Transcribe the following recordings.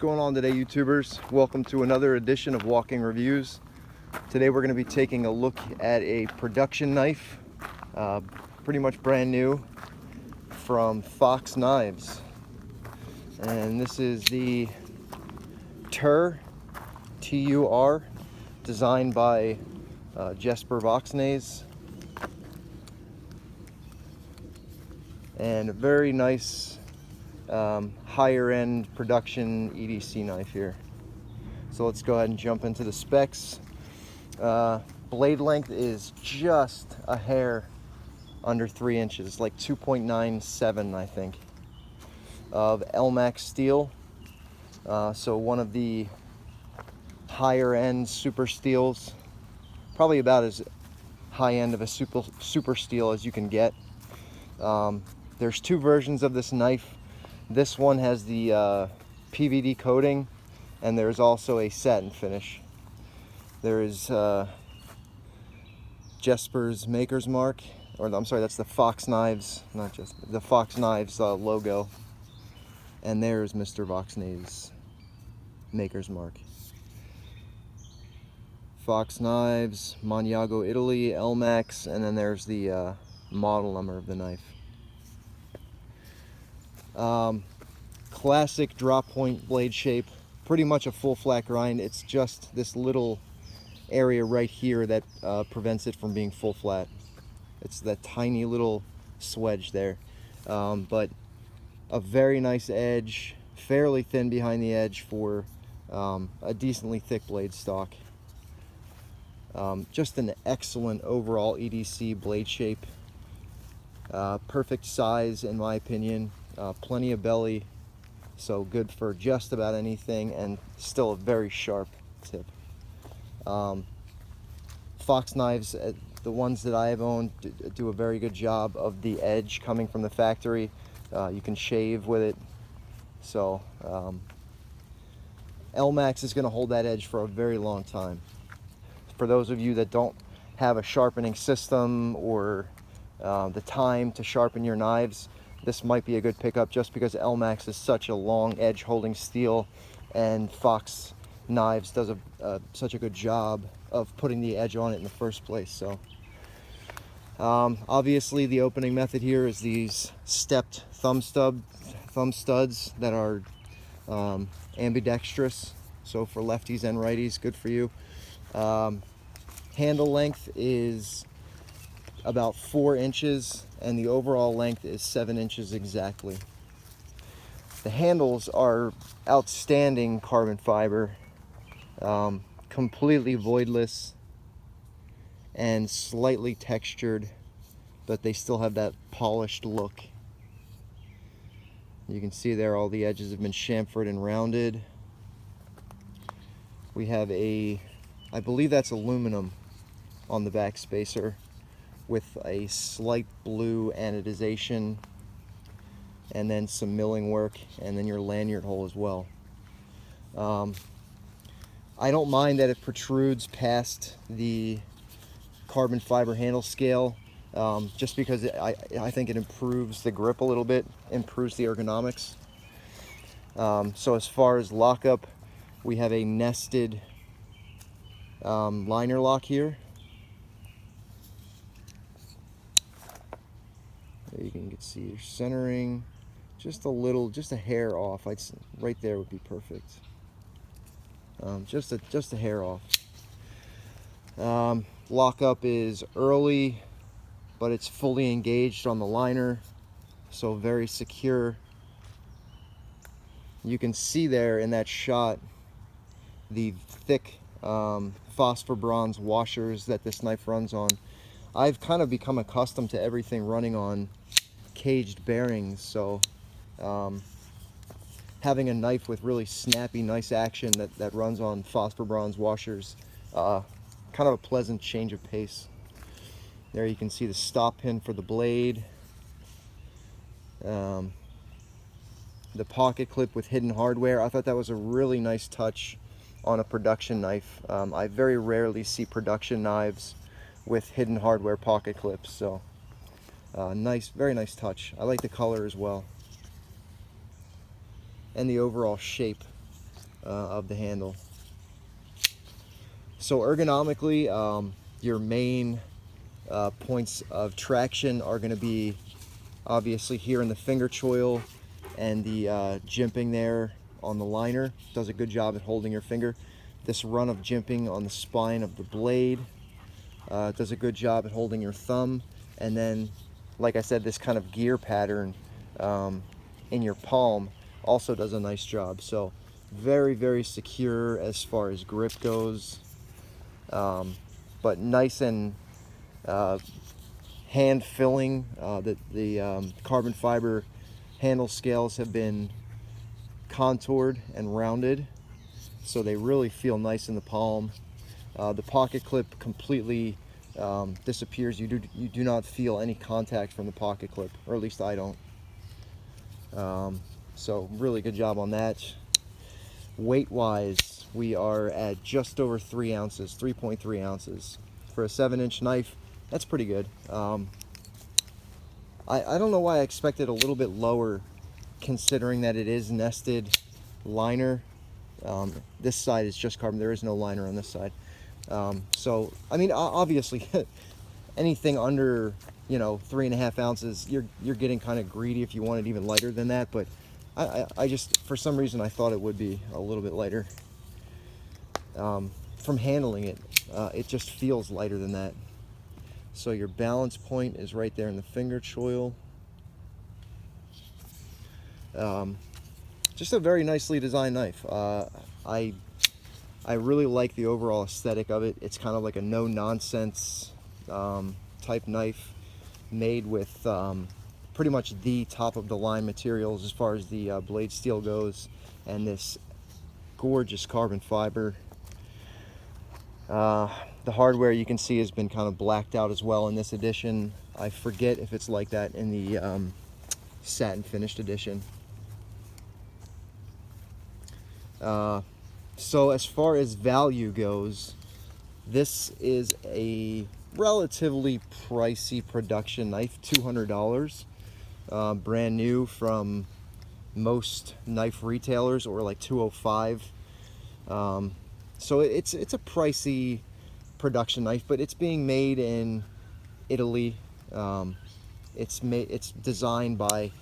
going on today, YouTubers? Welcome to another edition of Walking Reviews. Today we're going to be taking a look at a production knife, pretty much brand new, from Fox Knives. And this is the TUR, T-U-R, designed by Jesper Voxnaes. And a very nice higher end production EDC knife here. So let's go ahead and jump into the specs. Blade length is just a hair under 3 inches, like 2.97 I think, of Elmax steel. So one of the higher end super steels, probably about as high end of a super steel as you can get. There's two versions of this knife. This one has the PVD coating, and there's also a satin finish. There is Jesper's maker's mark, or I'm sorry, that's the Fox Knives, not just the Fox Knives logo. And there's Mr. Voxnaes' maker's mark. Fox Knives, Maniago, Italy, Elmax, and then there's the model number of the knife. Classic drop point blade shape, pretty much a full flat grind. It's just this little area right here that prevents it from being full flat. It's that tiny little swedge there, but a very nice edge, fairly thin behind the edge for a decently thick blade stock. Just an excellent overall EDC blade shape. Perfect size in my opinion. Plenty of belly, so good for just about anything, and still a very sharp tip. Fox Knives, the ones that I have owned, do a very good job of the edge coming from the factory. You can shave with it, so Elmax is going to hold that edge for a very long time. For those of you that don't have a sharpening system or the time to sharpen your knives, this might be a good pickup, just because Elmax is such a long edge holding steel, and Fox Knives does such a good job of putting the edge on it in the first place. So obviously the opening method here is these stepped thumb studs that are ambidextrous, so for lefties and righties, good for you. Handle length is about 4 inches, and the overall length is 7 inches exactly. The handles are outstanding carbon fiber, completely voidless and slightly textured, but they still have that polished look. You can see there all the edges have been chamfered and rounded. We have I believe that's aluminum on the back spacer, with a slight blue anodization, and then some milling work, and then your lanyard hole as well. I don't mind that it protrudes past the carbon fiber handle scale, just because I think it improves the grip a little bit, improves the ergonomics. So as far as lockup, we have a nested liner lock here. There you can see your centering, just a hair off. Right there would be perfect. Just a hair off. Lockup is early, but it's fully engaged on the liner, so very secure. You can see there in that shot the thick phosphor bronze washers that this knife runs on. I've kind of become accustomed to everything running on caged bearings, so having a knife with really snappy, nice action that runs on phosphor bronze washers, kind of a pleasant change of pace. There you can see the stop pin for the blade, the pocket clip with hidden hardware. I thought that was a really nice touch on a production knife. I very rarely see production knives with hidden hardware pocket clips, so nice, very nice touch. I like the color as well, and the overall shape of the handle. So ergonomically, your main points of traction are going to be obviously here in the finger choil, and the jimping there on the liner does a good job at holding your finger. This run of jimping on the spine of the blade does a good job at holding your thumb. And then, like I said, this kind of gear pattern in your palm also does a nice job. So very, very secure as far as grip goes, but nice and hand filling. The carbon fiber handle scales have been contoured and rounded, so they really feel nice in the palm. The pocket clip completely disappears. You do not feel any contact from the pocket clip, or at least I don't. So really good job on that. Weight wise, we are at just over 3 ounces, 3.3 ounces. For a 7-inch knife, that's pretty good. I don't know why I expected a little bit lower, considering that it is nested liner. This side is just carbon. There is no liner on this side. So, I mean, obviously, anything under, 3.5 ounces, you're getting kind of greedy if you want it even lighter than that. But I just, for some reason, I thought it would be a little bit lighter. From handling it, it just feels lighter than that. So your balance point is right there in the finger choil. Just a very nicely designed knife. I really like the overall aesthetic of it. It's kind of like a no-nonsense type knife, made with pretty much the top-of-the-line materials as far as the blade steel goes, and this gorgeous carbon fiber. The hardware, you can see, has been kind of blacked out as well in this edition. I forget if it's like that in the satin finished edition. So as far as value goes, this is a relatively pricey production knife, $200, brand new from most knife retailers, or like $205. So it's a pricey production knife, but it's being made in Italy. It's designed by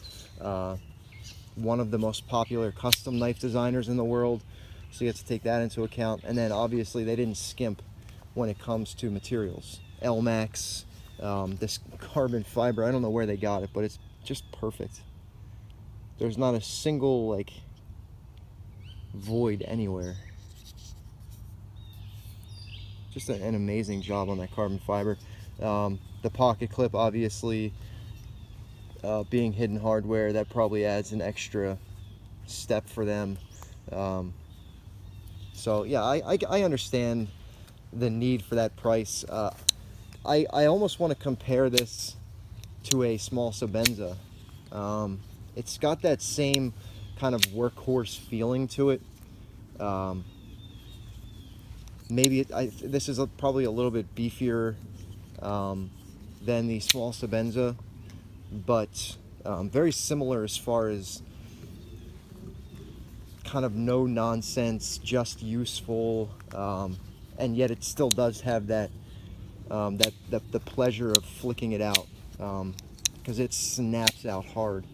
one of the most popular custom knife designers in the world, so you have to take that into account. And then obviously they didn't skimp when it comes to materials. Elmax, this carbon fiber, I don't know where they got it, but it's just perfect. There's not a single void anywhere. Just an amazing job on that carbon fiber. The pocket clip, obviously, being hidden hardware, that probably adds an extra step for them. So yeah, I understand the need for that price. I almost want to compare this to a small Sebenza. It's got that same kind of workhorse feeling to it. Maybe this is probably a little bit beefier than the small Sebenza, but very similar as far as kind of no nonsense, just useful, and yet it still does have that the pleasure of flicking it out, because it snaps out hard.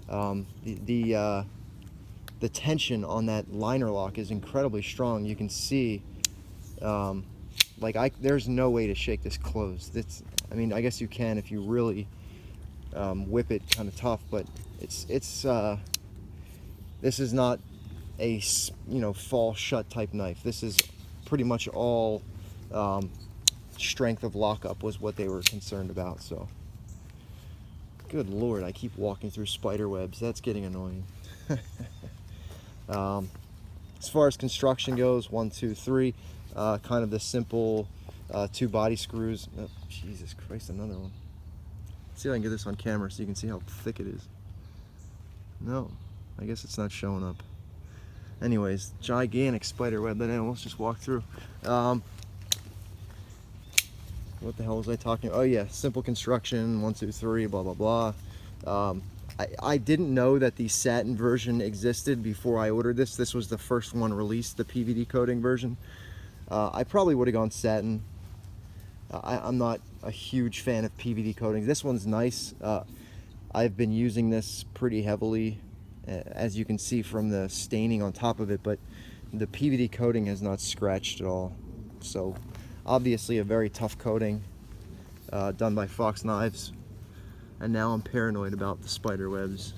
The tension on that liner lock is incredibly strong. You can see, there's no way to shake this closed. I mean, I guess you can if you really whip it kind of tough, but this is not a fall shut type knife. This is pretty much all strength of lockup was what they were concerned about. So good lord, I keep walking through spider webs. That's getting annoying. As far as construction goes, 1, 2, 3, kind of the simple 2 body screws. Oh, Jesus Christ, another one. Let's see if I can get this on camera so you can see how thick it is. No, I guess it's not showing up. Anyways, gigantic spider web that I almost just walked through. What the hell was I talking about? Oh yeah, simple construction, 1, 2, 3, blah blah blah. I didn't know that the satin version existed before I ordered this. This was the first one released, the PVD coating version. I probably would have gone satin. I'm not a huge fan of PVD coatings. This one's nice. I've been using this pretty heavily, as you can see from the staining on top of it, but the PVD coating has not scratched at all. So obviously a very tough coating, done by Voxnaes. And now I'm paranoid about the spider webs.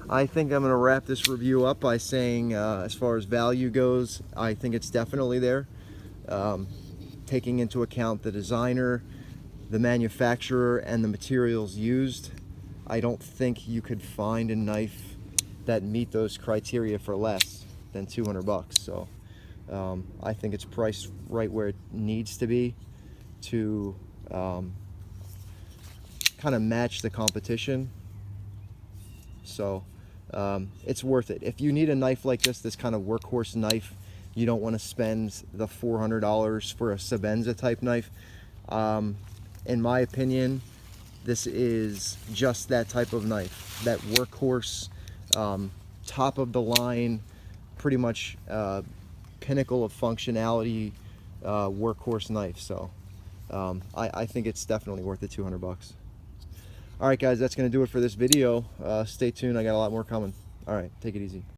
I think I'm going to wrap this review up by saying, as far as value goes, I think it's definitely there. Taking into account the designer, the manufacturer, and the materials used, I don't think you could find a knife that meet those criteria for less than 200 bucks. So I think it's priced right where it needs to be to kind of match the competition. So it's worth it. If you need a knife like this kind of workhorse knife, you don't want to spend the $400 for a Sebenza type knife. In my opinion, this is just that type of knife, that workhorse, top of the line, pretty much pinnacle of functionality workhorse knife. So I think it's definitely worth the 200 bucks. All right, guys, that's going to do it for this video. Stay tuned. I got a lot more coming. All right, take it easy.